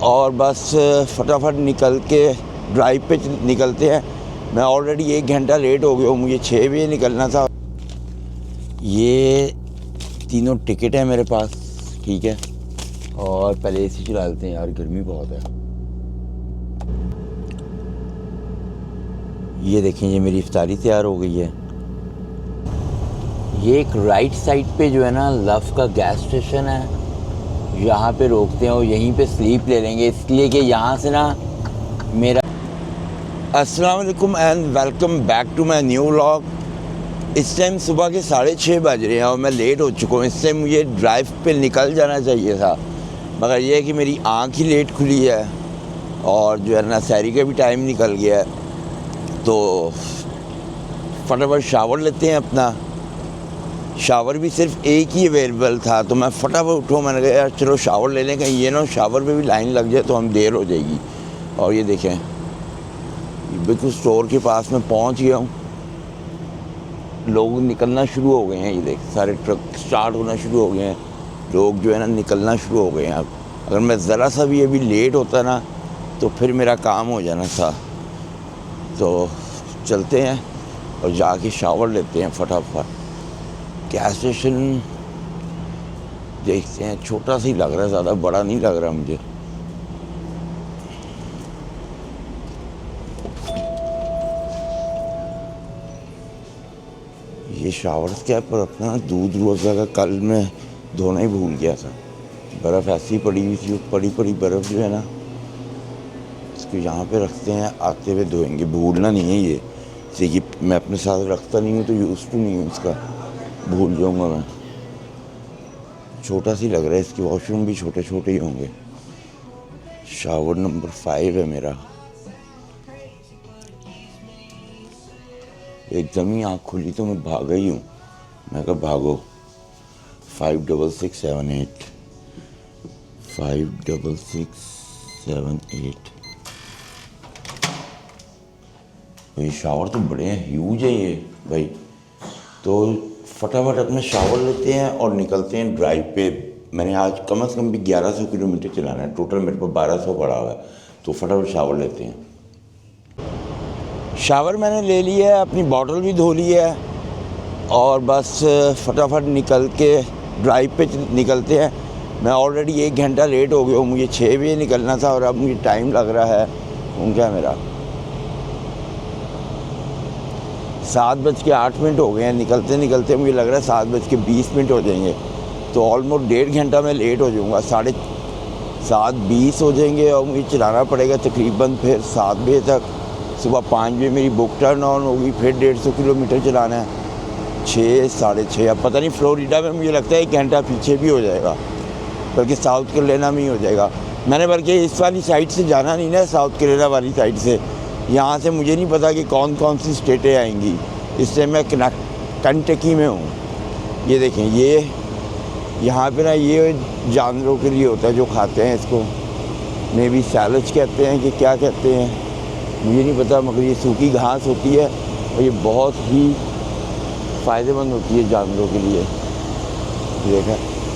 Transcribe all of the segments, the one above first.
और बस फटाफट निकल के ड्राइव पे निकलते हैं। मैं ऑलरेडी 1 घंटा लेट हो गया हूँ, मुझे 6 बजे निकलना था। ये तीनों टिकट है मेरे पास, ठीक है। और पहले एसी चला लेते हैं यार, गर्मी बहुत है। ये देखें, ये मेरी इफ्तारी तैयार हो गई है। ये एक राइट साइड पे जो है ना लव का गैस स्टेशन है, यहाँ पे रोकते हैं और यहीं पे स्लीप ले लेंगे, इसलिए कि यहाँ से ना मेरा अस्सलाम वालेकुम and welcome back to my new vlog. इस टाइम सुबह के 6:30 बज रहे हैं और मैं लेट हो चुका हूँ। इससे मुझे ड्राइव पे निकल जाना चाहिए था, मगर ये है कि मेरी आँख ही लेट खुली है और जो है ना सहरी का भी टाइम निकल गया है। तो फटाफट शावर लेते हैं अपना। शावर भी सिर्फ एक ही अवेलेबल था, तो मैं फटाफट उठो, मैंने कहा यार चलो शावर ले लें, कहीं ये ना शावर पे भी लाइन लग जाए तो हम देर हो जाएगी। और ये देखें, बिल्कुल स्टोर के पास में पहुंच गया हूँ। लोग निकलना शुरू हो गए हैं, ये देख सारे ट्रक स्टार्ट होना शुरू हो गए हैं, लोग जो है ना निकलना शुरू हो गए हैं। अब अगर मैं ज़रा सा भी अभी लेट होता ना तो फिर मेरा काम हो जाना था। तो चलते हैं और जाके शावर लेते हैं फटाफट। गैस स्टेशन देखते हैं, छोटा सा ही लग रहा है, ज़्यादा बड़ा नहीं लग रहा मुझे। ये शावर्स क्या पर अपना दूध रोज़ा का कल मैं धोना ही भूल गया था। बर्फ़ ऐसी पड़ी हुई थी, पड़ी बर्फ़ जो है ना इसको यहाँ पे रखते हैं, आते हुए धोएंगे। भूलना नहीं है ये, देखिए मैं अपने साथ रखता नहीं हूँ तो यूज़ टू नहीं हूँ इसका, भूल जाऊँगा मैं। छोटा सी लग रहा है, इसके वॉशरूम भी छोटे छोटे ही होंगे। शावर नंबर 5 है मेरा। एकदम ही आँख खुली तो मैं भागा ही हूँ। मैं कहा भागो। 56678 56678। ये शावर तो बड़े हैं, ह्यूज है ये भाई। तो फटाफट अपना शावर लेते हैं और निकलते हैं ड्राइव पे। मैंने आज कम से कम भी 1100 किलोमीटर चलाना है, टोटल मेरे पास 1200 पड़ा हुआ है। तो फटाफट शावर लेते हैं। शावर मैंने ले लिया है, अपनी बॉटल भी धो ली है और बस फटाफट निकल के ड्राइव पे निकलते हैं। मैं ऑलरेडी 1 घंटा लेट हो गया हूँ, मुझे 6 बजे निकलना था और अब मुझे टाइम लग रहा है क्या मेरा 7:08 हो गए हैं। निकलते निकलते मुझे लग रहा है 7:20 हो जाएंगे। तो ऑलमोस्ट 1.5 घंटा मैं लेट हो जाऊँगा, 7:20 हो जाएंगे और मुझे चलाना पड़ेगा तकरीबन फिर 7 बजे तक। सुबह 5 बजे मेरी बुक टर्न ऑन होगी, फिर 150 किलोमीटर चलाना है। 6 साढ़े 6, अब पता नहीं फ्लोरिडा में मुझे लगता है 1 घंटा पीछे भी हो जाएगा, बल्कि साउथ कैरोलिना में ही हो जाएगा। मैंने बल्कि इस वाली साइड से जाना नहीं ना, साउथ कैरोलिना वाली साइड से। यहाँ से मुझे नहीं पता कि कौन कौन सी स्टेटें आएंगी, इससे मैं कंटकी में हूँ। ये देखें, ये यहाँ पे ना ये जानवरों के लिए होता है जो खाते हैं इसको, मे भी सैलड कहते हैं कि क्या कहते हैं मुझे नहीं पता, मगर ये सूखी घास होती है और ये बहुत ही फ़ायदेमंद होती है जानवरों के लिए।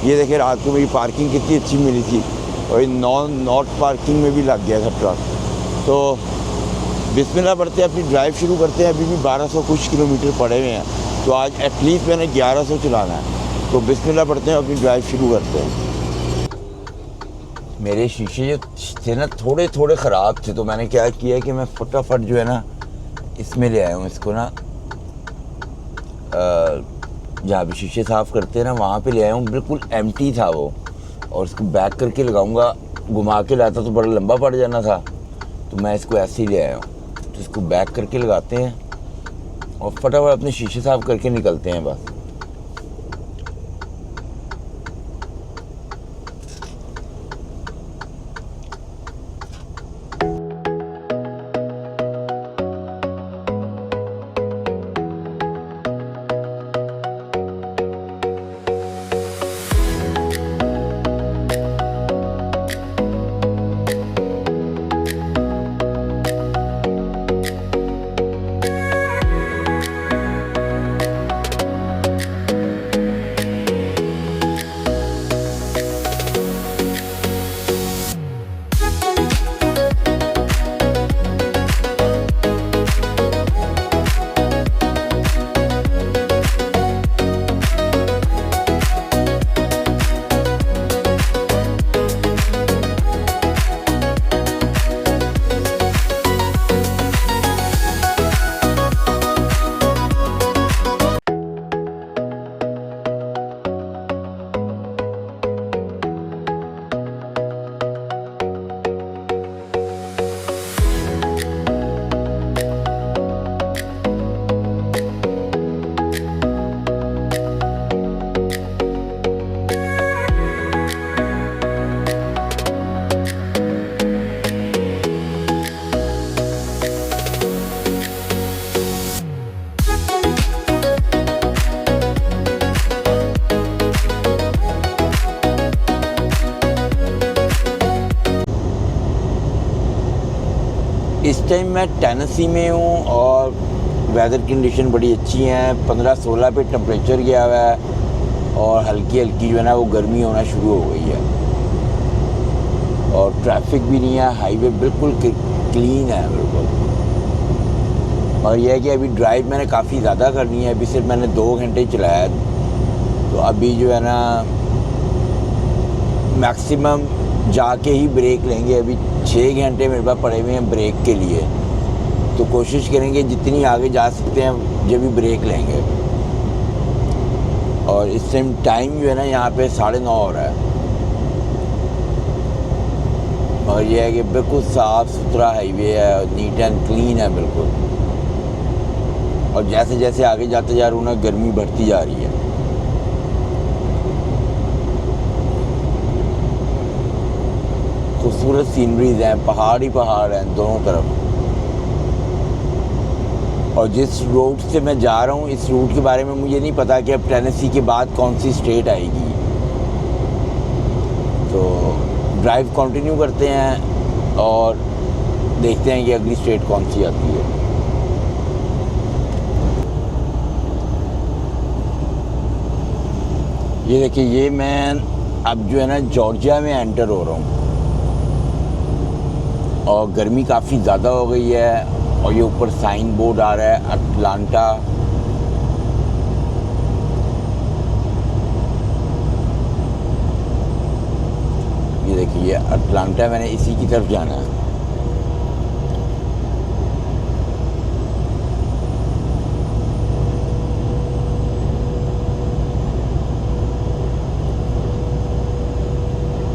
ये देखें रात को मेरी पार्किंग कितनी अच्छी मिली थी और ये नॉट पार्किंग में भी लग गया था ट्रक। तो बिस्मिल्लाह पढ़ते हैं, अपनी ड्राइव शुरू करते हैं। अभी भी 1200 कुछ किलोमीटर पड़े हुए हैं, तो आज एटलीस्ट मैंने 1100 चलाना है। तो बिस्मिल्लाह पढ़ते हैं, अपनी ड्राइव शुरू करते हैं। मेरे शीशे जो थे ना थोड़े थोड़े ख़राब थे, तो मैंने क्या किया कि मैं फटाफट जो है ना इसमें ले आया हूँ इसको ना, जहाँ भी शीशे साफ़ करते हैं ना वहाँ पे ले आया हूँ। बिल्कुल एम्प्टी था वो, और इसको बैक करके लगाऊंगा। घुमा के लाता तो बड़ा लंबा पड़ जाना था, तो मैं इसको ऐसे ही ले आया हूँ। तो इसको बैक करके लगाते हैं और फटाफट अपने शीशे साफ़ करके निकलते हैं बस। इस टाइम मैं टेनेसी में हूँ और वेदर कंडीशन बड़ी अच्छी हैं। 15-16 पे टेम्परेचर गया हुआ है और हल्की हल्की जो है ना वो गर्मी होना शुरू हो गई है और ट्रैफिक भी नहीं है। हाईवे बिल्कुल क्लीन है बिल्कुल। और यह है कि अभी ड्राइव मैंने काफ़ी ज़्यादा करनी है। अभी सिर्फ मैंने 2 घंटे चलाया, तो अभी जो है ना मैक्सिमम जाके ही ब्रेक लेंगे। अभी 6 घंटे मेरे पास पड़े हुए हैं ब्रेक के लिए, तो कोशिश करेंगे जितनी आगे जा सकते हैं जब भी ब्रेक लेंगे। और इस टाइम जो है ना यहाँ पे 9:30 हो रहा है। और यह है कि बिल्कुल साफ़ सुथरा हाईवे है, नीट एंड क्लीन है बिल्कुल। और जैसे जैसे आगे जाते जा रहा हूँ ना गर्मी बढ़ती जा रही है। खूबसूरत सीनरीज हैं, पहाड़ ही पहाड़ हैं दोनों तरफ। और जिस रूट से मैं जा रहा हूँ, इस रूट के बारे में मुझे नहीं पता कि अब टेनेसी के बाद कौन सी स्टेट आएगी। तो ड्राइव कंटिन्यू करते हैं और देखते हैं कि अगली स्टेट कौन सी आती है। ये देखिए, ये मैं अब जो है ना जॉर्जिया में एंटर हो रहा हूँ और गर्मी काफ़ी ज़्यादा हो गई है। और ये ऊपर साइन बोर्ड आ रहा है अटलांटा। ये देखिए, अटलांटा, मैंने इसी की तरफ जाना है।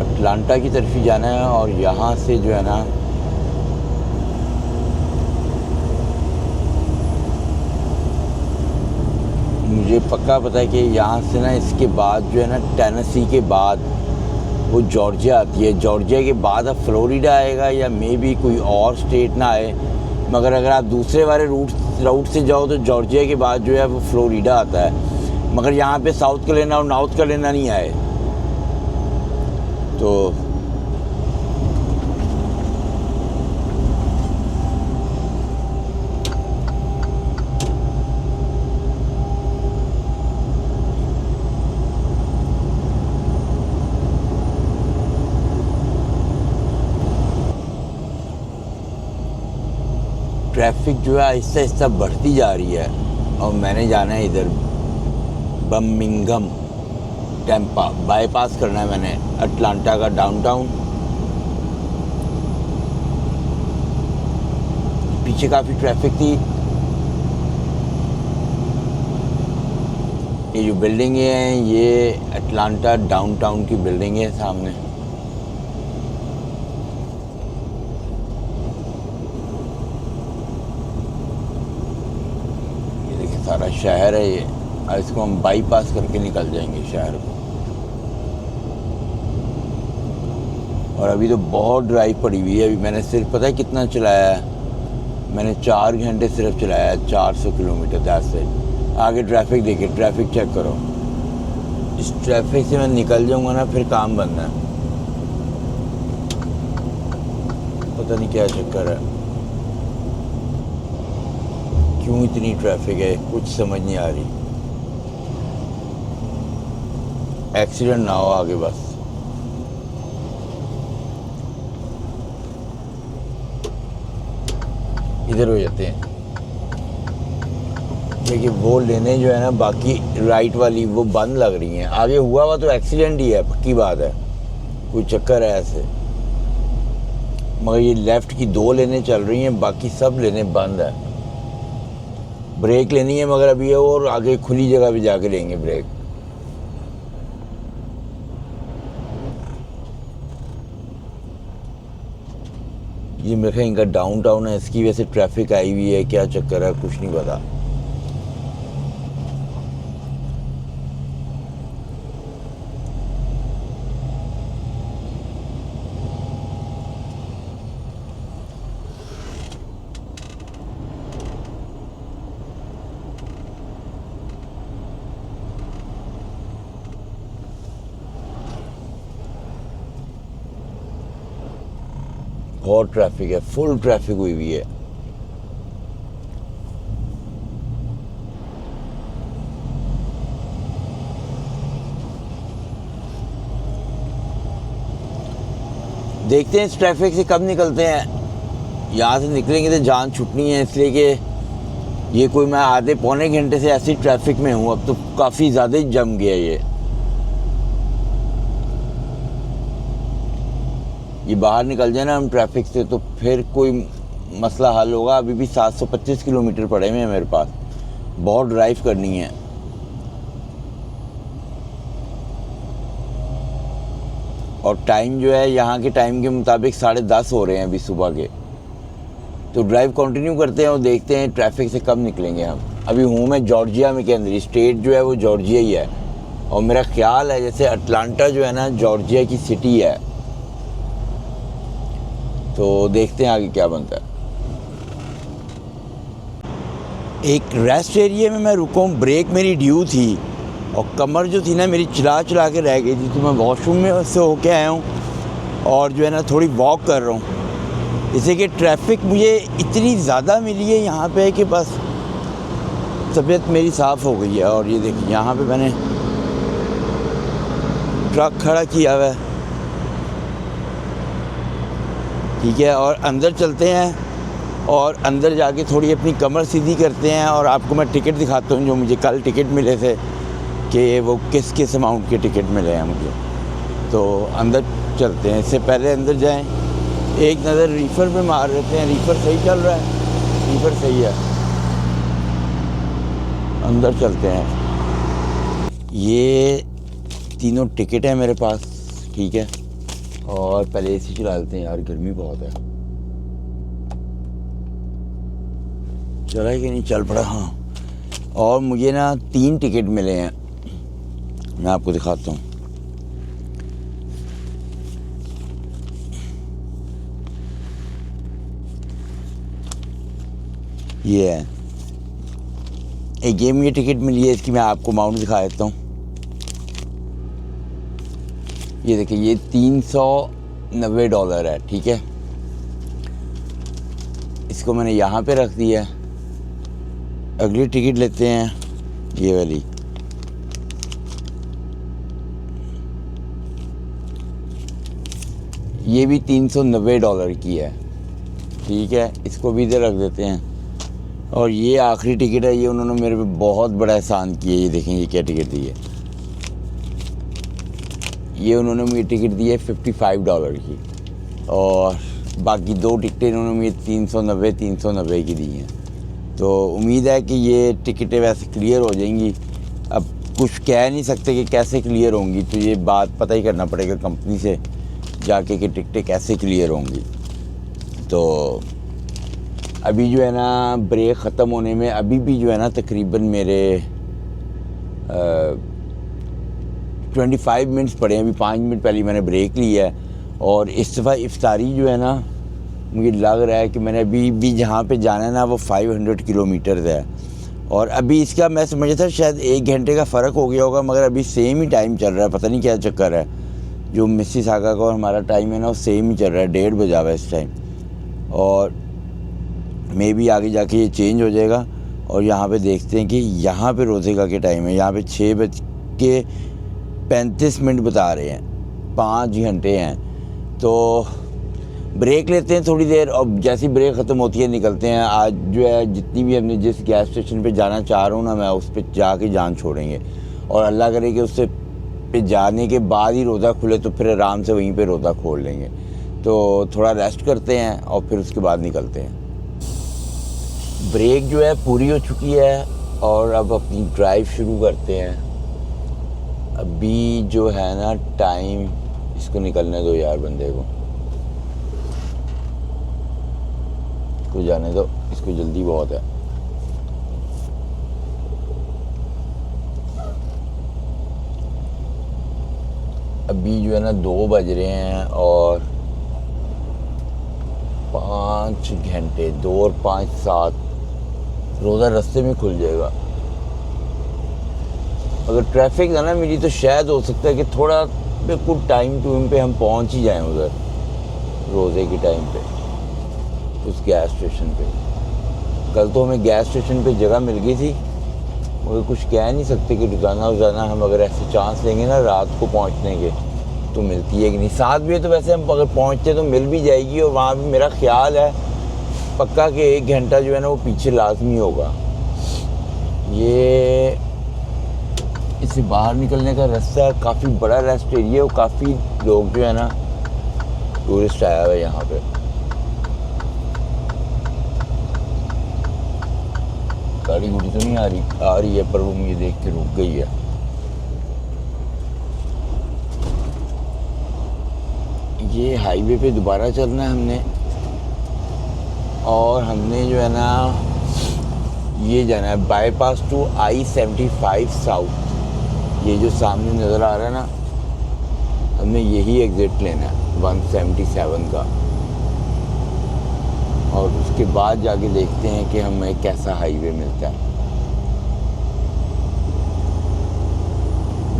अटलांटा की तरफ ही जाना है और यहाँ से जो है ना मुझे पक्का पता है कि यहाँ से ना इसके बाद जो है ना टेनेसी के बाद वो जॉर्जिया आती है। जॉर्जिया के बाद अब फ्लोरिडा आएगा या मे बी कोई और स्टेट ना आए। मगर अगर आप दूसरे वाले रूट से जाओ तो जॉर्जिया के बाद जो है वो फ्लोरिडा आता है। मगर यहाँ पे साउथ कैरोलिना और नॉर्थ कैरोलिना नहीं आए। तो ट्रैफिक जो है आहिस्ता आहिस्ता बढ़ती जा रही है और मैंने जाना है इधर बर्मिंघम टैम्पा बाईपास करना है मैंने अटलांटा का डाउनटाउन। पीछे काफ़ी ट्रैफिक थी। ये जो बिल्डिंगें हैं ये अटलांटा डाउनटाउन की बिल्डिंग है सामने। सारा शहर है ये, और इसको हम बाईपास करके निकल जाएंगे शहर को। और अभी तो बहुत ड्राइव पड़ी हुई है। अभी मैंने सिर्फ पता है कितना चलाया है, मैंने 4 घंटे सिर्फ चलाया है, 400 किलोमीटर। That's it. आगे ट्रैफिक देखिए, ट्रैफिक चेक करो। इस ट्रैफिक से मैं निकल जाऊंगा ना फिर काम बनना है। पता नहीं क्या चक्कर है, क्यों इतनी ट्रैफिक है, कुछ समझ नहीं आ रही। एक्सीडेंट ना हो आगे बस। इधर हो जाते हैं। देखिए वो लेने जो है ना बाकी राइट वाली वो बंद लग रही हैं। आगे हुआ तो एक्सीडेंट ही है, पक्की बात है, कोई चक्कर है ऐसे। मगर ये लेफ़्ट की 2 लेने चल रही हैं, बाकी सब लेने बंद है। ब्रेक लेनी है मगर अभी और आगे खुली जगह पे जाके लेंगे ब्रेक। ये मेरे ख्याल इनका डाउनटाउन है, इसकी वजह से ट्रैफिक आई हुई है, क्या चक्कर है कुछ नहीं पता। बहुत ट्रैफिक है, फुल ट्रैफिक हुई हुई है। देखते हैं इस ट्रैफिक से कब निकलते हैं। यहाँ से निकलेंगे तो जान छुटनी है, इसलिए कि ये कोई मैं आधे पौने घंटे से ऐसी ट्रैफिक में हूँ। अब तो काफ़ी ज़्यादा ही जम गया ये बाहर निकल जाए ना हम ट्रैफिक से तो फिर कोई मसला हल होगा। अभी भी 725 किलोमीटर पड़े हुए हैं मेरे पास, बहुत ड्राइव करनी है। और टाइम जो है यहाँ के टाइम के मुताबिक 10:30 हो रहे हैं अभी सुबह के। तो ड्राइव कंटिन्यू करते हैं और देखते हैं ट्रैफिक से कब निकलेंगे हम। अभी हूँ मैं जॉर्जिया में के अंदर, स्टेट जो है वो जॉर्जिया ही है। और मेरा ख्याल है जैसे अटलांटा जो है ना जॉर्जिया की सिटी है। तो देखते हैं आगे क्या बनता है। एक रेस्ट एरिया में मैं रुका हूँ, ब्रेक मेरी ड्यू थी और कमर जो थी ना मेरी चला चला के रह गई थी। तो मैं वॉशरूम में से होके आया हूँ और जो है ना थोड़ी वॉक कर रहा हूँ। जैसे कि ट्रैफिक मुझे इतनी ज़्यादा मिली है यहाँ पे कि बस तबीयत मेरी साफ़ हो गई है। और ये देखिए यहाँ पे मैंने ट्रक खड़ा किया हुआ है, ठीक है। और अंदर चलते हैं और अंदर जाके थोड़ी अपनी कमर सीधी करते हैं। और आपको मैं टिकट दिखाता हूँ जो मुझे कल टिकट मिले थे कि वो किस किस अमाउंट के टिकट मिले हैं मुझे। तो अंदर चलते हैं। इससे पहले अंदर जाएं, एक नज़र रीफ़र पे मार लेते हैं। रीफ़र सही चल रहा है, रीफ़र सही है। अंदर चलते हैं। ये तीनों टिकट है मेरे पास, ठीक है। और पहले एसी चला लेते हैं यार, गर्मी बहुत है। चला कि नहीं चल पड़ा। हाँ, और मुझे ना 3 टिकट मिले हैं, मैं आपको दिखाता हूँ। ये है एक ये मुझे टिकट मिली है, इसकी मैं आपको अमाउंट दिखा देता हूँ। ये देखिए ये $390 है, ठीक है। इसको मैंने यहाँ पे रख दिया है। अगली टिकट लेते हैं, ये वाली। ये भी $390 की है, ठीक है। इसको भी इधर रख देते हैं। और ये आखिरी टिकट है, ये उन्होंने मेरे पे बहुत बड़ा एहसान किया। ये देखें ये क्या टिकट दी है। ये उन्होंने मुझे टिकट दी है $55 की। और बाकी 2 टिकटें इन्होंने मुझे 390 की दी हैं। तो उम्मीद है कि ये टिकटें वैसे क्लियर हो जाएंगी। अब कुछ कह नहीं सकते कि कैसे क्लियर होंगी, तो ये बात पता ही करना पड़ेगा कंपनी से जाके कि टिकटें कैसे क्लियर होंगी। तो अभी जो है ना ब्रेक ख़त्म होने में अभी भी जो है ना तकरीबन मेरे 25 मिनट्स पड़े हैं। अभी 5 मिनट पहले मैंने ब्रेक लिया है। और इस दफ़ा इफ्तारी जो है ना मुझे लग रहा है कि मैंने अभी भी जहाँ पे जाना है ना वो 500 किलोमीटर है। और अभी इसका मैं समझा था शायद 1 घंटे का फ़र्क हो गया होगा, मगर अभी सेम ही टाइम चल रहा है। पता नहीं क्या चक्कर है, जो मिसिसागा का और हमारा टाइम है ना वो सेम ही चल रहा है, 1:30 बजा हुआ है इस टाइम। और मे भी आगे जाके ये चेंज हो जाएगा। और यहाँ पे देखते हैं कि यहाँ पे रोज़े का क्या टाइम है। यहाँ पे 6:35 बता रहे हैं, 5 घंटे हैं। तो ब्रेक लेते हैं थोड़ी देर और जैसी ब्रेक ख़त्म होती है निकलते हैं। आज जो है जितनी भी हमने जिस गैस स्टेशन पे जाना चाह रहा हूँ ना मैं, उस पर जाके जान छोड़ेंगे। और अल्लाह करे कि उससे पे जाने के बाद ही रोज़ा खुले तो फिर आराम से वहीं पे रोज़ा खोल लेंगे। तो थोड़ा रेस्ट करते हैं और फिर उसके बाद निकलते हैं। ब्रेक जो है पूरी हो चुकी है और अब अपनी ड्राइव शुरू करते हैं। अभी जो है ना टाइम, इसको निकलने दो यार बंदे को जाने दो, इसको जल्दी बहुत है। अभी जो है ना 2 बज रहे हैं और 5 घंटे, 2 और 5 7 रोज़ा रास्ते में खुल जाएगा। अगर ट्रैफिक ना मिली तो शायद हो सकता है कि थोड़ा बिल्कुल टाइम टू पे हम पहुंच ही जाएं उधर रोज़े के टाइम पे। उस गैस स्टेशन पे। कल तो हमें गैस स्टेशन पे जगह मिल गई थी, मगर कुछ कह नहीं सकते कि रोज़ाना हम अगर ऐसे चांस लेंगे ना रात को पहुंचने के तो मिलती है कि नहीं। 7 बजे तो वैसे हम अगर पहुंचते तो मिल भी जाएगी, और वहाँ भी मेरा ख्याल है पक्का कि 1 घंटा जो है ना वो पीछे लाजमी होगा। ये इससे बाहर निकलने का रास्ता काफ़ी बड़ा रेस्ट एरिया, और काफ़ी लोग जो है ना टूरिस्ट आया हुआ है यहाँ पे। गाड़ी गुड़ी तो नहीं आ रही है, पर वो मुझे देख के रुक गई है। ये हाईवे पे दोबारा चलना है हमने, और हमने जो है ना ये जाना है बाईपास टू I-75 साउथ। ये जो सामने नज़र आ रहा है ना, हमने यही एग्ज़िट लेना है 177 का, और उसके बाद जाके देखते हैं कि हमें कैसा हाईवे मिलता है।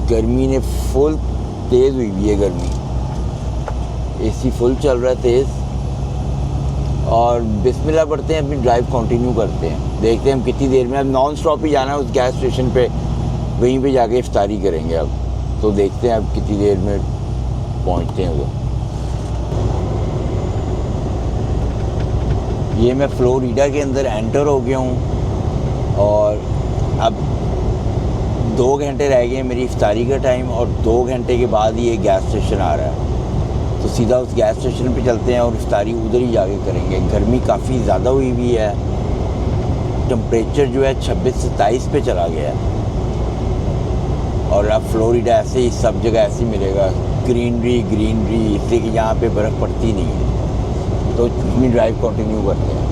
गर्मी ने फुल तेज़ हुई भी है, गर्मी AC फुल चल रहा है तेज़, और बिस्मिल्लाह पढ़ते हैं, अपनी ड्राइव कंटिन्यू करते हैं। देखते हैं हम कितनी देर में, अब नॉन स्टॉप ही जाना है उस गैस स्टेशन पे, वहीं पे जाके इफ्तारी करेंगे अब। तो देखते हैं अब कितनी देर में पहुंचते हैं उधर। ये मैं फ्लोरिडा के अंदर एंटर हो गया हूँ, और अब 2 घंटे रह गए मेरी इफ्तारी का टाइम, और 2 घंटे के बाद ये गैस स्टेशन आ रहा है। तो सीधा उस गैस स्टेशन पे चलते हैं और इफ्तारी उधर ही जाके करेंगे। गर्मी काफ़ी ज़्यादा हुई हुई है, टेम्परेचर जो है 26 से 27 पे चला गया है। और अब फ्लोरिडा ऐसे ही सब जगह ऐसे ही मिलेगा, ग्रीनरी, इसलिए कि यहाँ पे बर्फ़ पड़ती नहीं है। तो अपनी ड्राइव कंटिन्यू करते हैं।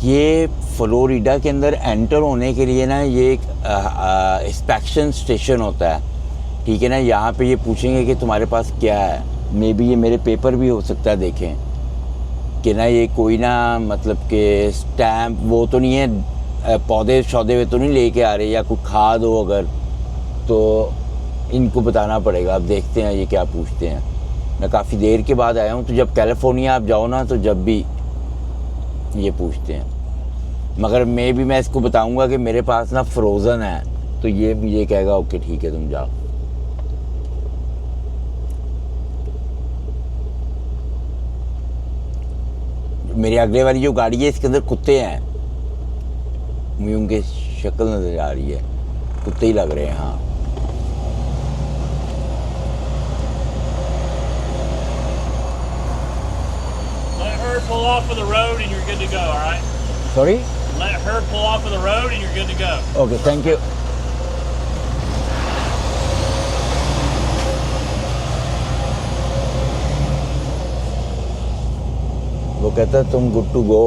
ये फ्लोरिडा के अंदर एंटर होने के लिए ना ये एक इंस्पेक्शन स्टेशन होता है, ठीक है ना। यहाँ पे ये पूछेंगे कि तुम्हारे पास क्या है, मे बी ये मेरे पेपर भी हो सकता है, देखें कि ना ये कोई ना मतलब कि स्टैम्प वो तो नहीं है, पौधे शौधे वे तो नहीं लेके आ रहे, या कोई खाद हो अगर तो इनको बताना पड़ेगा। अब देखते हैं ये क्या पूछते हैं। मैं काफ़ी देर के बाद आया हूँ, तो जब कैलिफोर्निया आप जाओ ना तो जब भी ये पूछते हैं, मगर मैं इसको बताऊँगा कि मेरे पास ना फ्रोज़न है, तो ये मुझे कहेगा ओके ठीक है तुम जाओ। मेरी अगले वाली जो गाड़ी है इसके अंदर कुत्ते हैं, मुझे उनकी शक्ल नजर आ रही है, कुत्ते ही लग रहे हैं। हाँ Let her pull off of the road and you're good to go, all right? Sorry? Let her pull off of the road and you're good to go. Okay, thank you. वो कहता है तुम गुड टू गो।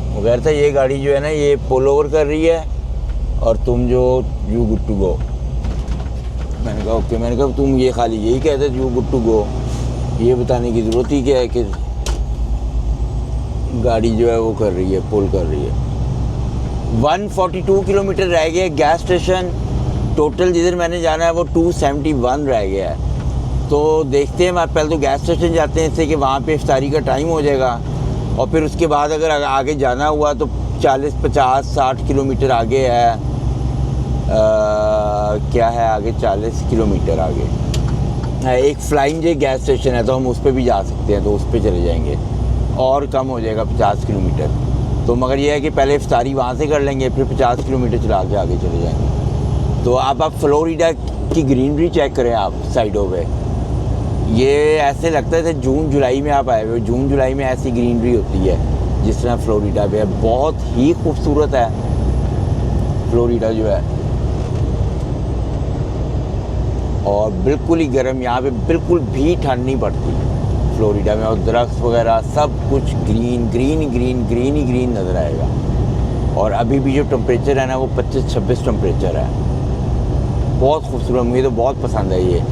वो कहता है ये गाड़ी जो है ना ये पुल ओवर कर रही है, और तुम जो यू गुड टू गो। मैंने कहा ओके, मैंने कहा तुम ये खाली यही कहते यू गुड टू गो, ये बताने की ज़रूरत ही क्या है कि गाड़ी जो है वो कर रही है, पुल कर रही है। 142 किलोमीटर रह गया गैस स्टेशन, टोटल जिधर मैंने जाना है वो 271 रह गया है। तो देखते हैं, मैं पहले तो गैस स्टेशन जाते हैं, इससे कि वहाँ पे इफ्तारी का टाइम हो जाएगा, और फिर उसके बाद अगर आगे जाना हुआ तो 40, 50, 60 किलोमीटर आगे है। क्या है आगे, 40 किलोमीटर आगे एक फ्लाइंग जे गैस स्टेशन है, तो हम उस पर भी जा सकते हैं, तो उस पर चले जाएंगे और कम हो जाएगा 50 किलोमीटर। तो मगर ये है कि पहले इफ्तारी वहाँ से कर लेंगे, फिर 50 किलोमीटर चला के आगे चले जाएंगे। तो अब आप फ्लोरिडा की ग्रीनरी चेक करें आप साइडों पे, ये ऐसे लगता है जैसे जून जुलाई में आप आए हुए। जून जुलाई में ऐसी ग्रीनरी होती है जिस तरह फ्लोरिडा पे है, बहुत ही खूबसूरत है फ्लोरिडा जो है, और बिल्कुल ही गर्म, यहाँ पे बिल्कुल भी ठंड नहीं पड़ती फ्लोरिडा में, और दरख्त वगैरह सब कुछ ग्रीन ग्रीन ग्रीन ग्रीन ही ग्रीन नज़र आएगा। और अभी भी जो टेम्परेचर है ना वो 25-26 टेम्परेचर है, बहुत खूबसूरत, मुझे तो बहुत पसंद है ये।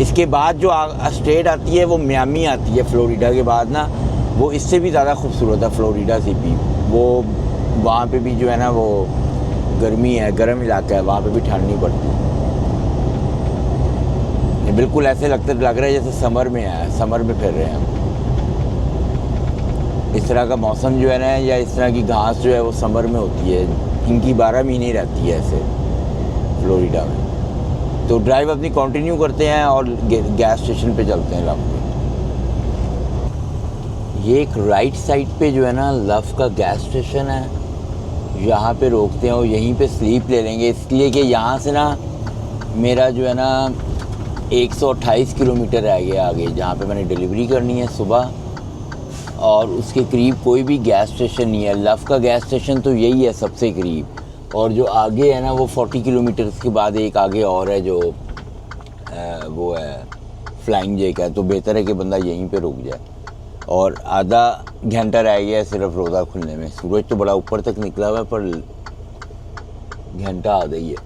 इसके बाद जो स्टेट आती है वो मियामी आती है फ्लोरिडा के बाद ना, वो इससे भी ज़्यादा खूबसूरत है फ्लोरिडा से भी। वो वहाँ पे भी जो है ना वो गर्मी है, गर्म इलाका है, वहाँ पे भी ठंड नहीं पड़ती। ये बिल्कुल ऐसे लग रहा है जैसे समर में है, समर में फिर रहे हैं हम। इस तरह का मौसम जो है ना, या इस तरह की घास जो है वो समर में होती है, इनकी 12 महीने रहती है ऐसे फ्लोरिडा में। तो ड्राइव अपनी कंटिन्यू करते हैं और गैस स्टेशन पे चलते हैं लव के। ये एक राइट साइड पे जो है ना लव का गैस स्टेशन है, यहाँ पे रोकते हैं और यहीं पे स्लीप ले लेंगे, इसलिए कि यहाँ से ना मेरा जो है ना 128 किलोमीटर रह गया आगे, जहाँ पे मैंने डिलीवरी करनी है सुबह, और उसके करीब कोई भी गैस स्टेशन नहीं है। लव का गैस स्टेशन तो यही है सबसे करीब, और जो आगे है ना वो 40 किलोमीटर के बाद एक आगे और है जो वो है फ्लाइंग जे का। तो बेहतर है कि बंदा यहीं पे रुक जाए। और आधा घंटा रह गया है सिर्फ रोज़ा खुलने में। सूरज तो बड़ा ऊपर तक निकला हुआ है पर घंटा आधा ही है।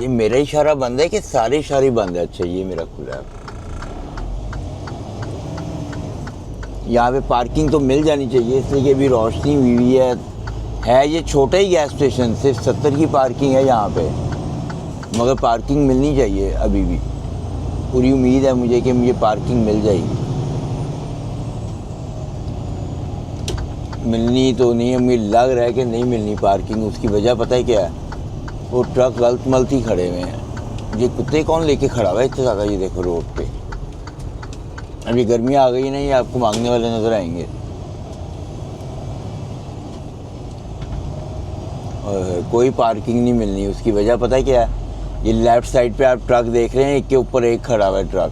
ये मेरा इशारा बंद है कि सारे इशारे बंद है? अच्छा ये मेरा खुला है। यहाँ पे पार्किंग तो मिल जानी चाहिए, इसलिए कि अभी रोशनी हुई है। ये छोटा ही गैस स्टेशन, सिर्फ 70 की पार्किंग है यहाँ पे, मगर पार्किंग मिलनी चाहिए अभी भी। पूरी उम्मीद है मुझे कि मुझे पार्किंग मिल जाएगी। मिलनी तो नहीं है, मुझे लग रहा है कि नहीं मिलनी पार्किंग। उसकी वजह पता है क्या है? वो ट्रक गलत मलती खड़े हुए हैं। ये कुत्ते कौन लेके खड़ा हुआ है इतना ज़्यादा? ये देखो रोड पे, अभी गर्मी आ गई ना, ये आपको मांगने वाले नज़र आएंगे। और कोई पार्किंग नहीं मिलनी। उसकी वजह पता है क्या है? ये लेफ़्ट साइड पे आप ट्रक देख रहे हैं, एक के ऊपर एक खड़ा हुआ है ट्रक।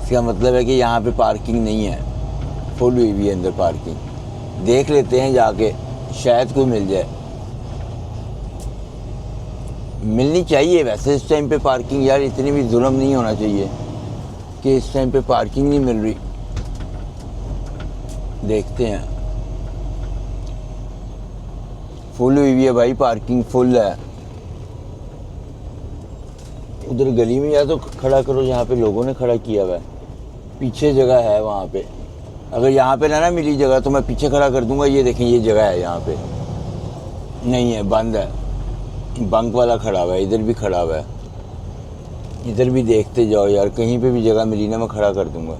इसका मतलब है कि यहाँ पे पार्किंग नहीं है, फुल हुई भी है अंदर पार्किंग। देख लेते हैं जाके, शायद कोई मिल जाए। मिलनी चाहिए वैसे इस टाइम पे पार्किंग यार, इतनी भी जुल्म नहीं होना चाहिए कि इस टाइम पे पार्किंग नहीं मिल रही। देखते हैं। फुल हुई भी है भाई, पार्किंग फुल है। उधर गली में या तो खड़ा करो जहाँ पे लोगों ने खड़ा किया हुआ है, पीछे जगह है वहाँ पे। अगर यहाँ पे ना मिली जगह तो मैं पीछे खड़ा कर दूंगा। ये देखें, ये जगह है यहाँ पे, नहीं है, बंद है। बंक वाला खड़ा हुआ है, इधर भी खड़ा हुआ है। इधर भी देखते जाओ यार, कहीं पे भी जगह मिली ना मैं खड़ा कर दूंगा।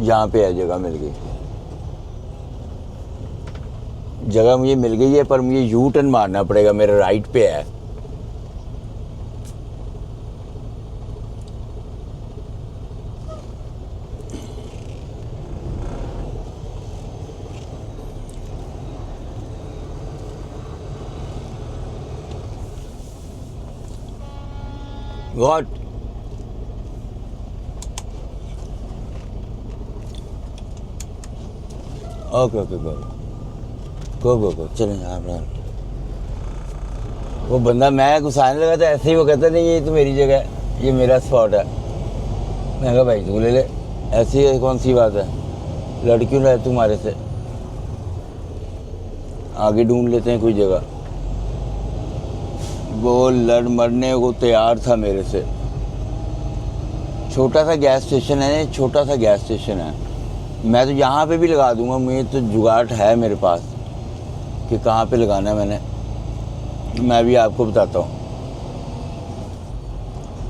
यहाँ पे है, जगह मिल गई। जगह मुझे मिल गई है, पर मुझे यू टर्न मारना पड़ेगा, मेरा राइट पे है। What? ओके गो चलें आप। वो बंदा मैं घुसाने लगा था, ऐसे ही वो कहता नहीं ये तो मेरी जगह है, ये मेरा स्पॉट है। मैं कहा भाई तू ले ले, ऐसी कौन सी बात है? लड़ क्यों रहा है तुम्हारे से? आगे ढूंढ लेते हैं कोई जगह। वो लड़ मरने को तैयार था मेरे से। छोटा सा गैस स्टेशन है, छोटा सा गैस स्टेशन है। मैं तो यहाँ पे भी लगा दूंगा, मुझे तो जुगाड़ है मेरे पास कि कहाँ पे लगाना है मैंने। मैं भी आपको बताता हूँ,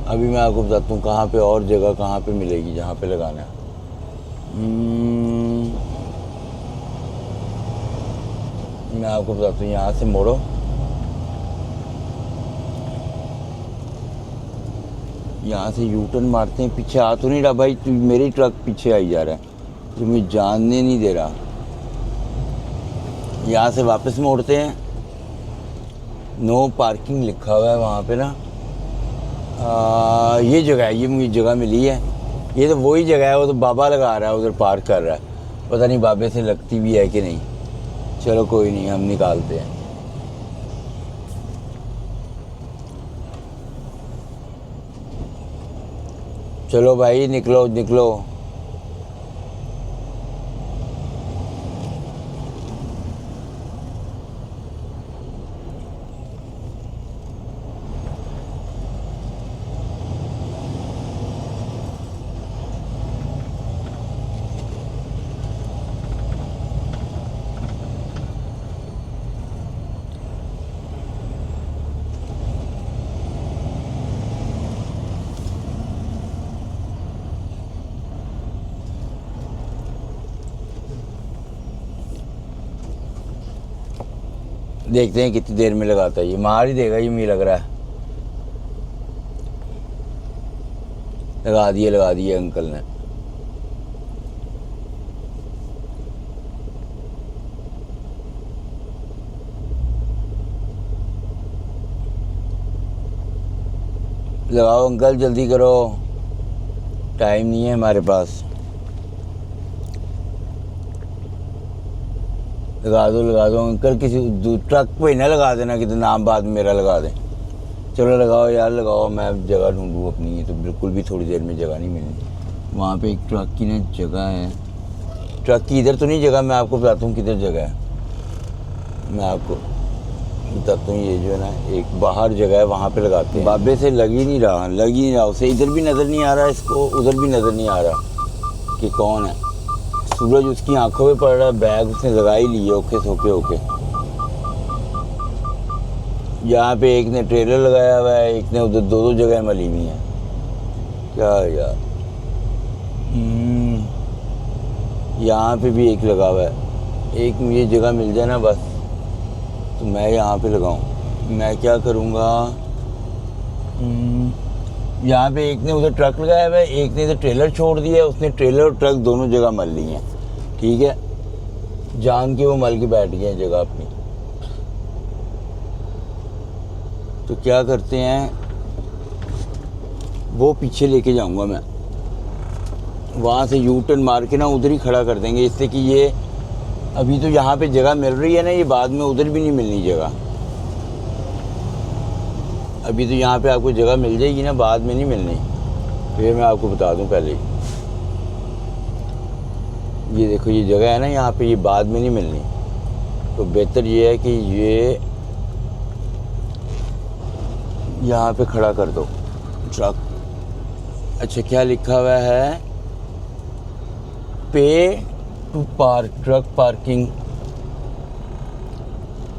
अभी मैं आपको बताता हूँ कहाँ पे और जगह कहाँ पे मिलेगी जहाँ पे लगाना है। मैं आपको बताता हूँ, यहाँ से मोड़ो, यहाँ से यू टर्न मारते हैं। पीछे आ तो नहीं रहा भाई, तू मेरी ट्रक पीछे आई जा रहा है, जो मुझे जानने नहीं दे रहा। यहाँ से वापस मोड़ते हैं। नो पार्किंग लिखा हुआ है वहाँ पे ना। ये जगह है, ये मुझे जगह मिली है। ये तो वही जगह है, वो तो बाबा लगा रहा है उधर, पार्क कर रहा है। पता नहीं बाबे से लगती भी है कि नहीं। चलो कोई नहीं, हम निकालते हैं। चलो भाई निकलो निकलो। देखते हैं कितनी देर में लगाता है। ये मार ही देगा, ये मुझे लग रहा है। लगा दिए अंकल ने। लगाओ अंकल, जल्दी करो, टाइम नहीं है हमारे पास। लगा दो अंकल, किसी ट्रक पे ना लगा देना, कितने नाम बाद में मेरा लगा दें। चलो लगाओ यार, लगाओ, मैं जगह ढूंढूँ अपनी। ये तो बिल्कुल भी थोड़ी देर में जगह नहीं मिलनी। वहाँ पे एक ट्रक की ना जगह है। ट्रक की इधर तो नहीं जगह, मैं आपको बताता हूँ किधर जगह है। मैं आपको बताता हूँ, ये जो है ना एक बाहर जगह है, वहाँ पे लगाते हैं। बाबे से लग ही नहीं रहा उसे। इधर भी नज़र नहीं आ रहा इसको, उधर भी नज़र नहीं आ रहा कि कौन है। सूरज उसकी आंखों में पड़ रहा है, बैग उसने लगा ही लिए ओके सोके होके। यहाँ पे एक ने ट्रेलर लगाया हुआ है, एक ने उधर, दो जगह मली हुई है। क्या यार, यहाँ पे भी एक लगा हुआ है। एक मुझे जगह मिल जाए ना बस, तो मैं यहाँ पे लगाऊँ। मैं क्या करूँगा, यहाँ पे एक ने उधर ट्रक लगाया हुआ है, एक ने इधर ट्रेलर छोड़ दिया है। उसने ट्रेलर और ट्रक दोनों जगह मल ली हैं, ठीक है। जान के वो मल के बैठ गए हैं जगह अपनी। तो क्या करते हैं, वो पीछे लेके जाऊंगा मैं, वहाँ से यू टर्न मार के ना उधर ही खड़ा कर देंगे, इससे कि ये अभी तो यहाँ पे जगह मिल रही है ना, ये बाद में उधर भी नहीं मिलनी जगह। अभी तो यहाँ पे आपको जगह मिल जाएगी ना, बाद में नहीं मिलनी। फिर मैं आपको बता दूँ पहले ही, ये देखो ये जगह है ना यहाँ पे, ये बाद में नहीं मिलनी। तो बेहतर ये है कि ये यहाँ पे खड़ा कर दो ट्रक। अच्छा, क्या लिखा हुआ है, पे टू पार्क, ट्रक पार्किंग,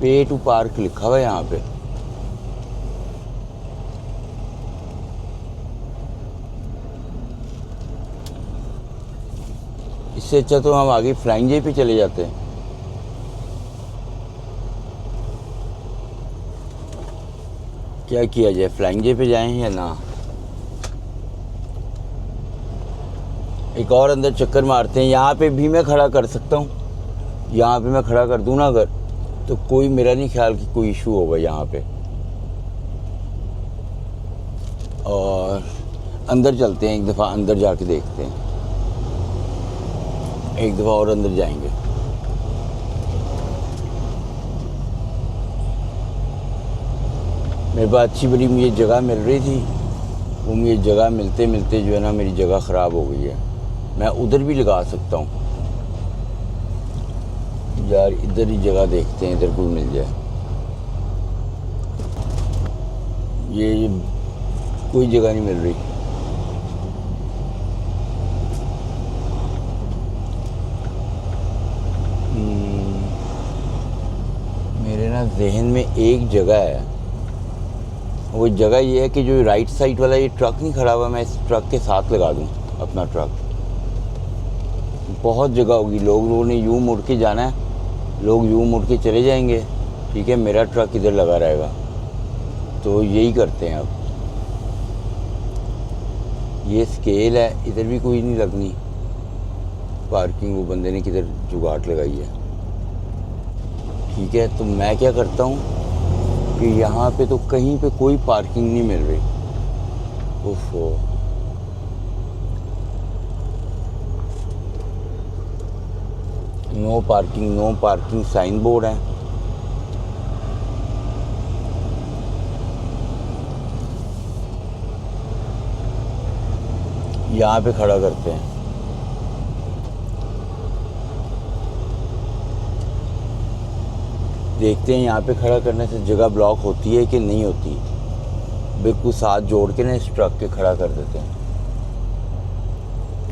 पे टू पार्क लिखा हुआ है यहाँ पे। इससे अच्छा तो हम आगे फ्लाइंग जे पे चले जाते हैं। क्या किया जाए, फ्लाइंग जे पे जाएं या ना। एक और अंदर चक्कर मारते हैं। यहाँ पे भी मैं खड़ा कर सकता हूँ, यहाँ पे मैं खड़ा कर दूँ ना अगर, तो कोई, मेरा नहीं ख्याल कि कोई इशू होगा यहाँ पे। और अंदर चलते हैं, एक दफ़ा अंदर जाके देखते हैं, एक दफ़ा और अंदर जाएंगे। मेरे पास अच्छी बड़ी मुझे जगह मिल रही थी, वो मुझे जगह मिलते मिलते जो है ना मेरी जगह ख़राब हो गई है। मैं उधर भी लगा सकता हूँ यार, इधर ही जगह देखते हैं, इधर कोई मिल जाए। ये कोई जगह नहीं मिल रही। मेरे ना जहन में एक जगह है, वो जगह ये है कि जो राइट साइड वाला ये ट्रक नहीं खड़ा हुआ, मैं इस ट्रक के साथ लगा दूँ अपना ट्रक। बहुत जगह होगी, लोगों ने यूँ मुड़ के जाना है, लोग यूँ मुड़ के चले जाएंगे, ठीक है, मेरा ट्रक इधर लगा रहेगा। तो यही करते हैं अब। ये स्केल है, इधर भी कोई नहीं लगनी पार्किंग, वो बंदे ने किधर जुगाड़ लगाई है, ठीक है। तो मैं क्या करता हूँ कि यहाँ पे तो कहीं पे कोई पार्किंग नहीं मिल रही। ओफो, नो पार्किंग साइन बोर्ड है। यहाँ पे खड़ा करते हैं। देखते हैं यहाँ पे खड़ा करने से जगह ब्लॉक होती है कि नहीं होती। बिल्कुल साथ जोड़ के ना इस ट्रक के खड़ा कर देते हैं।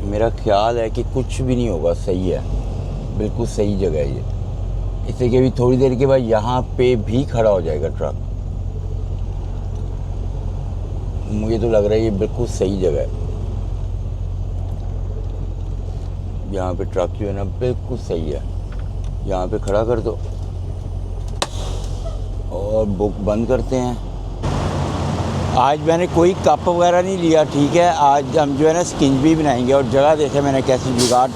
मेरा ख्याल है कि कुछ भी नहीं होगा, सही है, बिल्कुल सही जगह है ये। इससे कि अभी थोड़ी देर के बाद यहाँ पे भी खड़ा हो जाएगा ट्रक। मुझे तो लग रहा है ये बिल्कुल सही जगह है। यहाँ पे ट्रक जो है ना बिल्कुल सही है, यहाँ पे खड़ा कर दो। और बुक बंद करते हैं। आज मैंने कोई कप वगैरह नहीं लिया, ठीक है। आज हम जो है ना स्किंज भी बनाएंगे और जगह देखे मैंने कैसी जुगाड़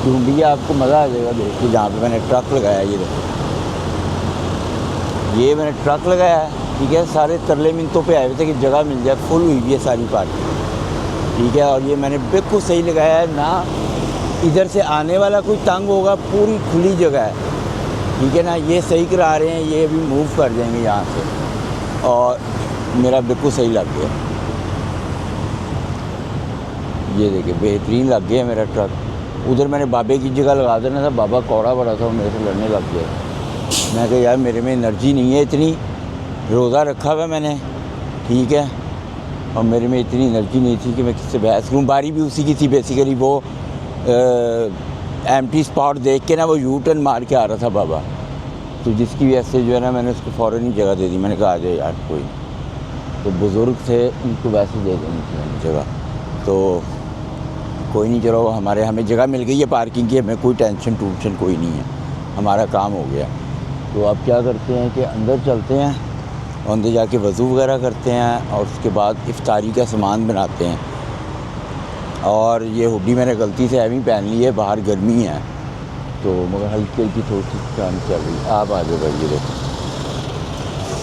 ढूंढी है, आपको मज़ा आ जाएगा देख के। जहाँ पे मैंने ट्रक लगाया है, ये देखो, ये मैंने ट्रक लगाया है, ठीक है। सारे तरले मिनटों पे आए हुए थे कि जगह मिल जाए, फुल हुई हुई है सारी पार्किंग, ठीक है। और ये मैंने बिल्कुल सही लगाया है ना, इधर से आने वाला कोई तंग होगा, पूरी खुली जगह है, ठीक है ना। ये सही करा रहे हैं, ये अभी मूव कर जाएंगे यहाँ से, और मेरा बिल्कुल सही लग गया। ये देखिए बेहतरीन लग गया मेरा ट्रक। उधर मैंने बाबे की जगह लगा देना था, बाबा कौड़ा बड़ा था, वो मेरे से लड़ने लग गया। मैं कहा यार मेरे में एनर्जी नहीं है इतनी, रोज़ा रखा हुआ मैंने, ठीक है, और मेरे में इतनी एनर्जी नहीं थी कि मैं किससे बहस करूँ। बारी भी उसी की थी बेसिकली, वो एम्प्टी स्पॉट देख के ना वो यू टर्न मार के आ रहा था बाबा, तो जिसकी वजह से जो है ना मैंने उसको फ़ौरन ही जगह दे दी। मैंने कहा आ जाए यार, कोई तो बुज़ुर्ग थे, उनको वैसे दे देनी थी मैंने जगह, तो कोई नहीं, चलो हमें जगह मिल गई है पार्किंग की, हमें कोई टेंशन कोई नहीं है, हमारा काम हो गया। तो अब क्या करते हैं कि अंदर चलते हैं, अंदर जाके वज़ू वगैरह करते हैं और उसके बाद इफ्तारी का सामान बनाते हैं। और ये हुडी मैंने गलती से एवं पहन ली है, बाहर गर्मी है तो, मगर हल्की हल्की थोड़ी सी काम चल रही। आप आ जाओ भाई, ये देखो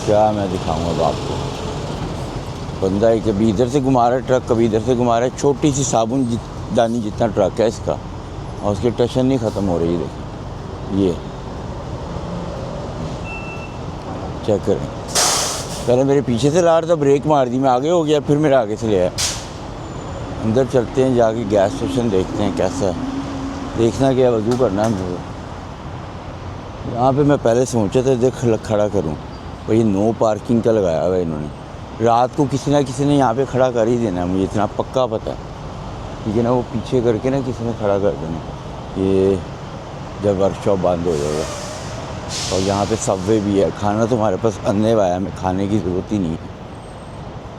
क्या मैं दिखाऊंगा अब आपको। बंदा ही कभी इधर से घुमा रहा है ट्रक, कभी इधर से घुमा रहा है। छोटी सी साबुन दानी जितना ट्रक है इसका, और उसकी टशन नहीं ख़त्म हो रही। देखो ये चेक करें, पहले मेरे पीछे से ला रहा था, ब्रेक मार दी, मैं आगे हो गया, फिर मेरे आगे से ले आया। अंदर चलते हैं, जाके गैस स्टेशन देखते हैं कैसा है। देखना क्या, वज़ू करना है मुझे। यहाँ पे मैं पहले सोचा था देख खड़ा करूँ, पर ये नो पार्किंग का लगाया हुआ है इन्होंने। रात को किसी ना किसी ने यहाँ पे खड़ा कर ही देना है, मुझे इतना पक्का पता है, ठीक है ना। वो पीछे करके ना किसी ने खड़ा कर देना, ये जब वर्कशॉप बंद हो जाएगा। और यहाँ पे सबवे भी है, खाना तो हमारे पास अन्य आया, हमें खाने की ज़रूरत ही नहीं है।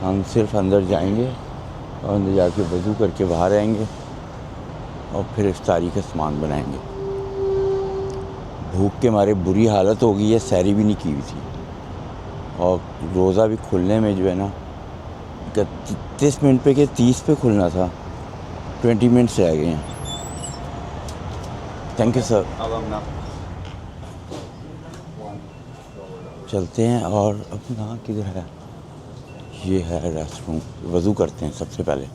हम सिर्फ अंदर जाएंगे और अंदर जाके वज़ू करके बाहर आएंगे और फिर इफ्तारी का सामान बनाएंगे। भूख के मारे बुरी हालत हो गई है, सैरी भी नहीं की हुई थी, और रोज़ा भी खुलने में जो है ना 30 मिनट पे के 30 पे खुलना था, 20 मिनट्स रह गए हैं। Thank you sir. चलते हैं, और अपना किधर है, ये है रेस्टरूम। वज़ू करते हैं सबसे पहले।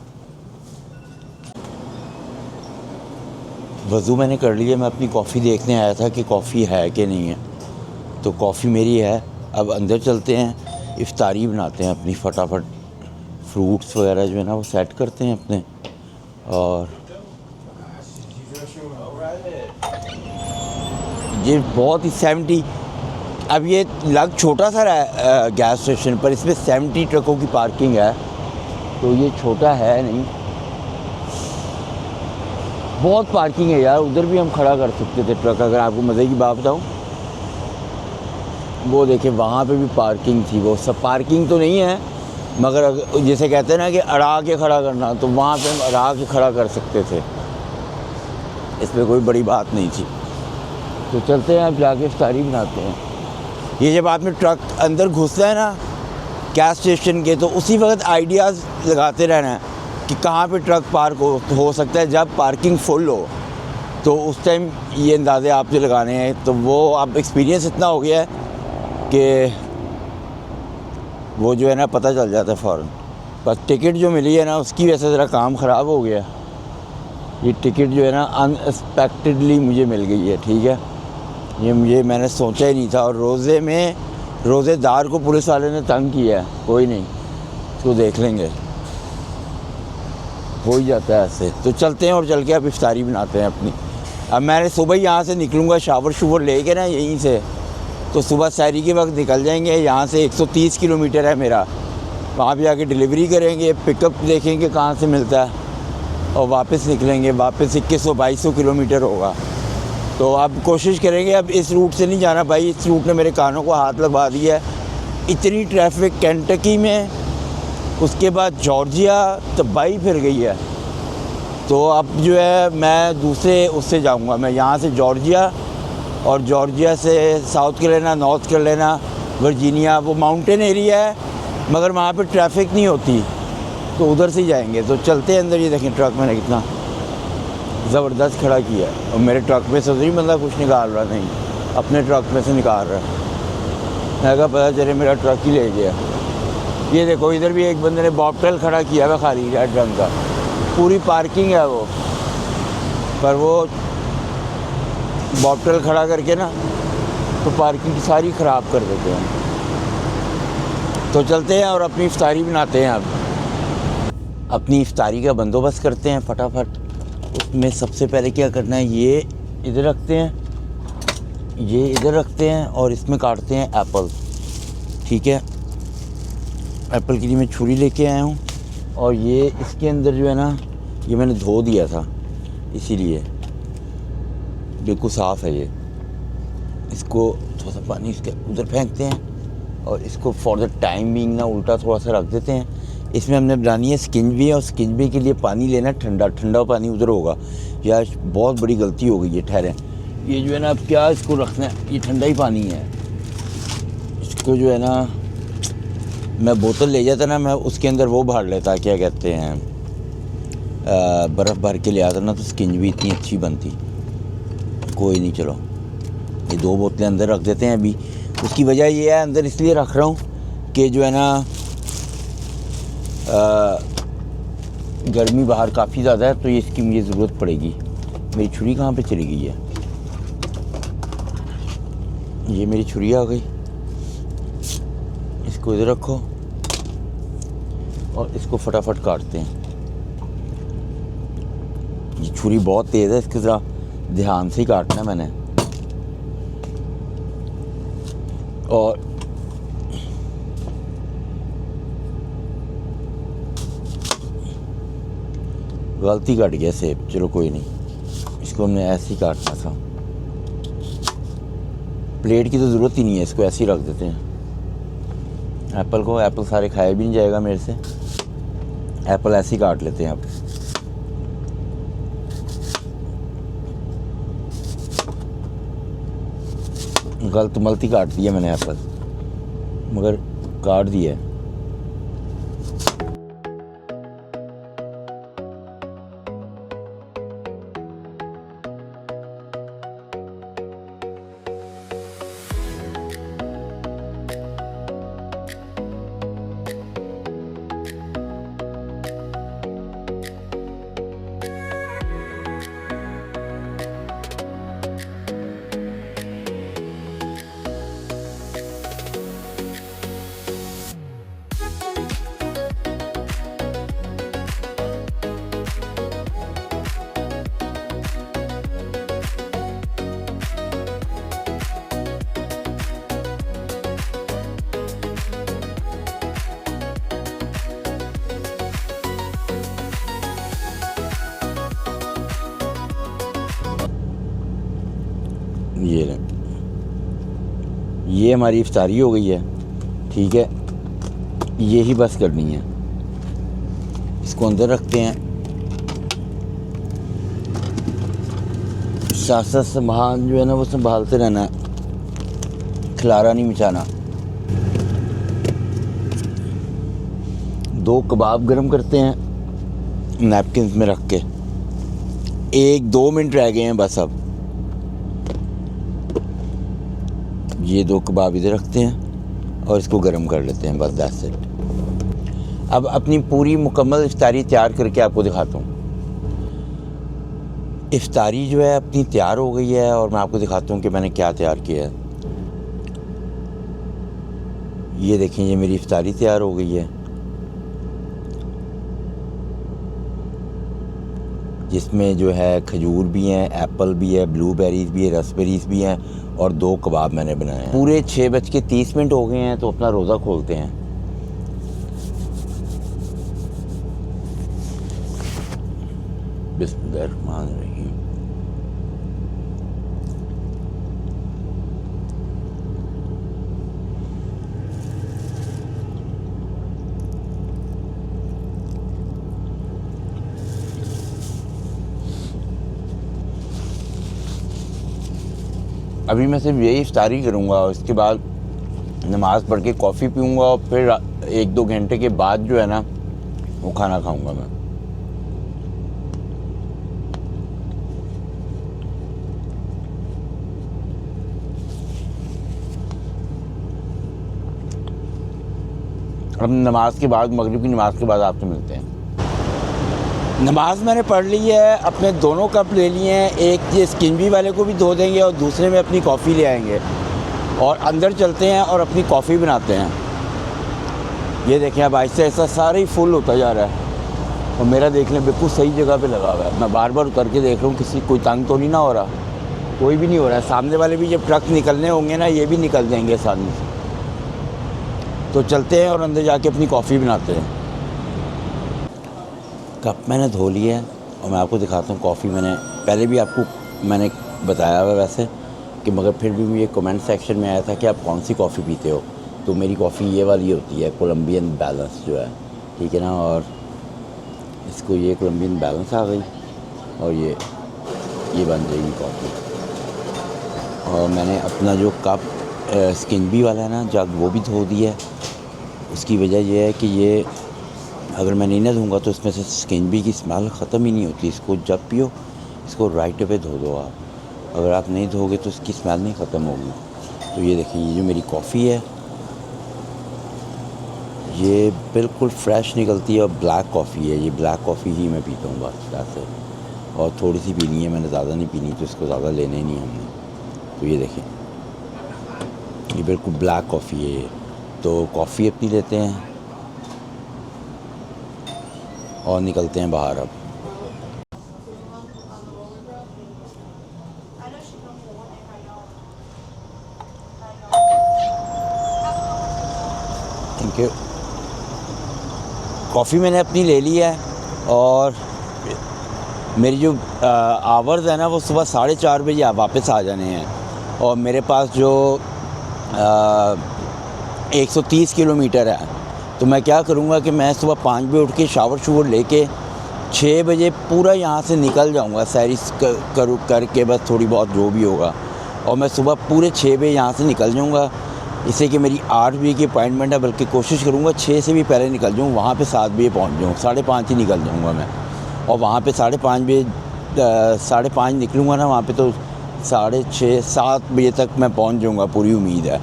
वज़ू मैंने कर लिया, मैं अपनी कॉफ़ी देखने आया था कि कॉफ़ी है कि नहीं है, तो कॉफ़ी मेरी है। अब अंदर चलते हैं, इफ्तारी बनाते हैं अपनी फटाफट। फ्रूट्स वगैरह जो है ना वो सेट करते हैं अपने, और ये बहुत ही 70, अब ये लग छोटा सा है गैस स्टेशन पर, इसमें 70 ट्रकों की पार्किंग है, तो ये छोटा है नहीं, बहुत पार्किंग है यार। उधर भी हम खड़ा कर सकते थे ट्रक, अगर आपको मज़े की बात बताऊँ। वो देखें वहाँ पे भी पार्किंग थी, वो सब पार्किंग तो नहीं है, मगर जैसे कहते हैं ना कि अड़ा के खड़ा करना, तो वहाँ पे हम अड़ा के खड़ा कर सकते थे, इसमें कोई बड़ी बात नहीं थी। तो चलते हैं, अब जाके इफ्तारी बनाते हैं। ये जब आपने ट्रक अंदर घुसना है ना गैस स्टेशन के, तो उसी वक्त आइडियाज़ लगाते रहना है कि कहाँ पे ट्रक पार्क हो सकता है। जब पार्किंग फुल हो तो उस टाइम ये अंदाज़े आपसे लगाने हैं। तो वो अब एक्सपीरियंस इतना हो गया है कि वो जो है ना पता चल जाता है फ़ौरन। बस टिकट जो मिली है ना उसकी वजह से ज़रा काम ख़राब हो गया। ये टिकट जो है ना अनएक्सपेक्टेडली मुझे मिल गई है, ठीक है। ये मैंने सोचा ही नहीं था, और रोज़े में रोज़ेदार को पुलिस वाले ने तंग किया है। कोई नहीं, इसको देख लेंगे, हो ही जाता है ऐसे। तो चलते हैं और चल के अब इफ्तारी बनाते हैं अपनी। अब मैंने सुबह यहाँ से निकलूँगा शावर शुवर ले के ना यहीं से, तो सुबह सैरी के वक्त निकल जाएंगे। यहाँ से 130 किलोमीटर है मेरा, वहाँ पे जाके डिलीवरी करेंगे, पिकअप देखेंगे कहाँ से मिलता है, और वापस निकलेंगे। वापस 2100-2200 किलोमीटर होगा। तो अब कोशिश करेंगे, अब इस रूट से नहीं जाना भाई, इस रूट ने मेरे कानों को हाथ लगा दिया है। इतनी ट्रैफिक केंटकी में, उसके बाद जॉर्जिया तबाही फिर गई है। तो अब जो है मैं दूसरे उससे जाऊंगा, मैं यहाँ से जॉर्जिया, और जॉर्जिया से south Carolina, north Carolina, Virginia, वो माउंटेन एरिया है मगर वहाँ पे ट्रैफिक नहीं होती, तो उधर से ही जाएंगे। तो चलते हैं अंदर। ये देखें ट्रक मैंने कितना ज़बरदस्त खड़ा किया है, और मेरे ट्रक में से नहीं बंदा कुछ निकाल रहा, नहीं अपने ट्रक में से निकाल रहा है। मैं कहा पता चले मेरा ट्रक ही ले गया। ये देखो इधर भी एक बंदे ने बॉबटेल खड़ा किया हुआ खाली रेड रंग का, पूरी पार्किंग है वो, पर वो बॉबटेल खड़ा करके ना तो पार्किंग की सारी ख़राब कर देते हैं। तो चलते हैं और अपनी इफ्तारी बनाते हैं। अब अपनी इफ्तारी का बंदोबस्त करते हैं फटाफट। उसमें सबसे पहले क्या करना है, ये इधर रखते हैं, ये इधर रखते हैं और इसमें काटते हैं एप्पल। ठीक है, एप्पल के लिए मैं छुरी लेके आया हूँ, और ये इसके अंदर जो है ना, ये मैंने धो दिया था इसीलिए बिल्कुल साफ़ है ये। इसको थोड़ा सा पानी इसके उधर फेंकते हैं और इसको फॉर द टाइम बीइंग ना उल्टा थोड़ा सा रख देते हैं। इसमें हमने बनानी है स्किंजबी, और स्किंजबी के लिए पानी लेना ठंडा, ठंडा पानी उधर होगा। यार बहुत बड़ी गलती हो गई है, ठहरें। ये जो है ना, अब क्या इसको रखना है, ये ठंडा ही पानी है। इसको जो है ना, मैं बोतल ले जाता ना, मैं उसके अंदर वो भर लेता, क्या कहते हैं, बर्फ़ भर के ले आता ना, तो स्किंजबी इतनी अच्छी बनती। कोई नहीं, चलो ये 2 बोतलें अंदर रख देते हैं अभी। उसकी वजह ये है, अंदर इसलिए रख रहा हूँ कि जो है ना, गर्मी बाहर काफ़ी ज़्यादा है, तो ये इसकी मुझे ज़रूरत पड़ेगी। मेरी छुरी कहाँ पे चली गई है? ये मेरी छुरी आ गई। इसको इधर रखो और इसको फटाफट काटते हैं। ये छुरी बहुत तेज़ है, इसके ज़रा ध्यान से ही काटना है मैंने। और गलती काट गया सेब, चलो कोई नहीं, इसको हमने ऐसे ही काटना था। प्लेट की तो ज़रूरत ही नहीं है, इसको ऐसे ही रख देते हैं। एप्पल को, एप्पल सारे खाया भी नहीं जाएगा मेरे से, एप्पल ऐसे ही काट लेते हैं। अब गलत मलती काट दिया मैंने एप्पल, मगर काट दिया है। ये हमारी इफ्तारी हो गई है। ठीक है, ये ही बस करनी है। इसको अंदर रखते हैं, साथ साथ सामान जो है ना वो संभालते रहना है, खिलारा नहीं मचाना। 2 कबाब गरम करते हैं नैपकिन में रख के। 1-2 मिनट रह गए हैं बस। अब ये 2 कबाब इधर रखते हैं और इसको गर्म कर लेते हैं, बस दैट्स इट। अब अपनी पूरी मुकम्मल इफ्तारी तैयार करके आपको दिखाता हूँ। इफ्तारी जो है अपनी तैयार हो गई है, और मैं आपको दिखाता हूँ कि मैंने क्या तैयार किया है। ये देखें, ये मेरी इफ्तारी तैयार हो गई है, जिसमें जो है खजूर भी हैं, एप्पल भी है, ब्लूबेरीज़ भी है, रसबेरीज़ भी हैं, और 2 कबाब मैंने बनाए हैं। पूरे 6:30 हो गए हैं, तो अपना रोज़ा खोलते हैं। बिस्मिल्लाहिर्रहमानिर्रहीम। अभी मैं सिर्फ यही इफ्तारी करूँगा, और इसके बाद नमाज़ पढ़ के कॉफ़ी पीऊँगा और फिर 1-2 घंटे के बाद जो है ना वो खाना खाऊँगा मैं। अब नमाज के बाद, मगरिब की नमाज के बाद आपसे मिलते हैं। नमाज मैंने पढ़ ली है, अपने दोनों कप ले लिए हैं, एक ये स्किनबी वाले को भी धो देंगे और दूसरे में अपनी कॉफ़ी ले आएंगे और अंदर चलते हैं और अपनी कॉफ़ी बनाते हैं। ये देखें अब ऐसा ऐसा सारा ही फुल होता जा रहा है और मेरा देख लें बिल्कुल सही जगह पे लगा हुआ है। मैं बार बार उतर के देख रहा हूँ किसी कोई तंग तो नहीं ना हो रहा, कोई भी नहीं हो रहा है। सामने वाले भी जब ट्रक निकलने होंगे ना ये भी निकल जाएंगे आसानी से। तो चलते हैं और अंदर जाके अपनी कॉफ़ी बनाते हैं। कप मैंने धो लिया है और मैं आपको दिखाता हूँ कॉफ़ी। मैंने पहले भी आपको मैंने बताया हुआ वैसे कि, मगर फिर भी मुझे कमेंट सेक्शन में आया था कि आप कौन सी कॉफ़ी पीते हो। तो मेरी कॉफ़ी ये वाली होती है, कोलंबियन बैलेंस जो है, ठीक है ना। और इसको ये कोलंबियन बैलेंस आ गई और ये बन जाएगी कॉफ़ी। और मैंने अपना जो कप स्किनबी वाला है ना जग, वो भी धो दिया है। उसकी वजह यह है कि ये अगर मैं नहीं ना धोऊँगा तो इसमें से स्किनबी की स्मेल ख़त्म ही नहीं होती। इसको जब पियो इसको राइट पे धो दो आप, अगर आप नहीं धोगे तो इसकी स्मेल नहीं ख़त्म होगी। तो ये देखिए, ये जो मेरी कॉफ़ी है ये बिल्कुल फ्रेश निकलती है और ब्लैक कॉफ़ी है। ये ब्लैक कॉफ़ी ही मैं पीता हूँ बस वैसे, और थोड़ी सी पीनी है, मैंने ज़्यादा नहीं पीनी, तो इसको ज़्यादा लेना ही नहीं हमने। तो ये देखें, ये बिल्कुल ब्लैक कॉफ़ी है ये। तो कॉफ़ी अपनी लेते हैं और निकलते हैं बाहर। अब थैंक यू। कॉफ़ी मैंने अपनी ले ली है और मेरी जो आवर्स है ना वो सुबह 4:30 बजे वापस आ जाने हैं। और मेरे पास जो 130 किलोमीटर है, तो मैं क्या करूँगा कि मैं सुबह 5 बजे उठ के शावर लेके 6 बजे पूरा यहाँ से निकल जाऊँगा, सैरी करके बस थोड़ी बहुत जो भी होगा, और मैं सुबह पूरे 6 बजे यहाँ से निकल जाऊँगा। इससे कि मेरी 8 बजे की अपॉइंटमेंट है, बल्कि कोशिश करूँगा 6 से भी पहले निकल जाऊँ, वहाँ पे 7 बजे पहुँच जाऊँ। 5:30 ही निकल जाऊँगा मैं, और वहाँ पे 5:30 निकलूँगा ना वहाँ पे, तो 6:30-7 बजे तक मैं पहुँच जाऊँगा, पूरी उम्मीद है।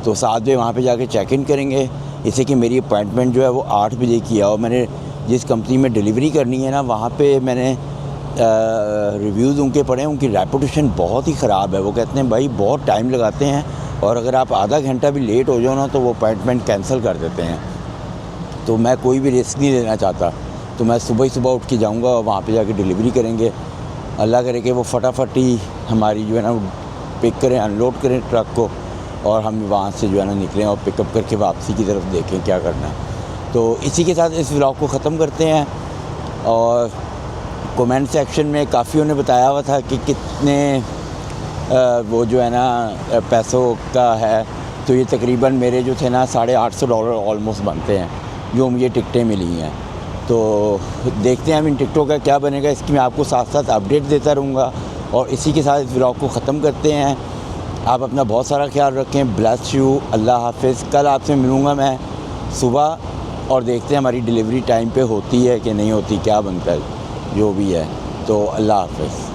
तो 7 बजे वहाँ पे जाके चेक इन करेंगे, इससे कि मेरी अपॉइंटमेंट जो है वो 8 बजे की है। और मैंने जिस कंपनी में डिलीवरी करनी है ना, वहाँ पे मैंने रिव्यूज़ उनके पढ़े हैं, उनकी रेपुटेशन बहुत ही ख़राब है। वो कहते हैं भाई बहुत टाइम लगाते हैं और अगर आप आधा घंटा भी लेट हो जाओ ना तो वो अपॉइंटमेंट कैंसिल कर देते हैं। तो मैं कोई भी रिस्क नहीं लेना चाहता, तो मैं सुबह ही सुबह उठ के जाऊँगा और वहाँ पे जाके डिलीवरी करेंगे। अल्लाह करे कि वो फटाफट ही हमारी जो है ना पिक करें, अनलोड करें ट्रक को, और हम वहाँ से जो है ना निकलें और पिकअप करके वापसी की तरफ देखें क्या करना है। तो इसी के साथ इस व्लॉग को ख़त्म करते हैं। और कमेंट सेक्शन में काफ़ियों ने बताया हुआ था कि कितने वो जो है ना पैसों का है, तो ये तकरीबन मेरे जो थे ना $850 ऑलमोस्ट बनते हैं जो मुझे टिकटें मिली हैं। तो देखते हैं हम इन टिकटों का क्या बनेगा, इसकी मैं आपको साथ साथ अपडेट देता रहूँगा। और इसी के साथ इस व्लॉग को ख़त्म करते हैं। आप अपना बहुत सारा ख्याल रखें। ब्लेस यू, अल्लाह हाफिज़। कल आपसे मिलूँगा मैं सुबह और देखते हैं हमारी डिलीवरी टाइम पे होती है कि नहीं होती, क्या बनता है, जो भी है। तो अल्लाह हाफिज़।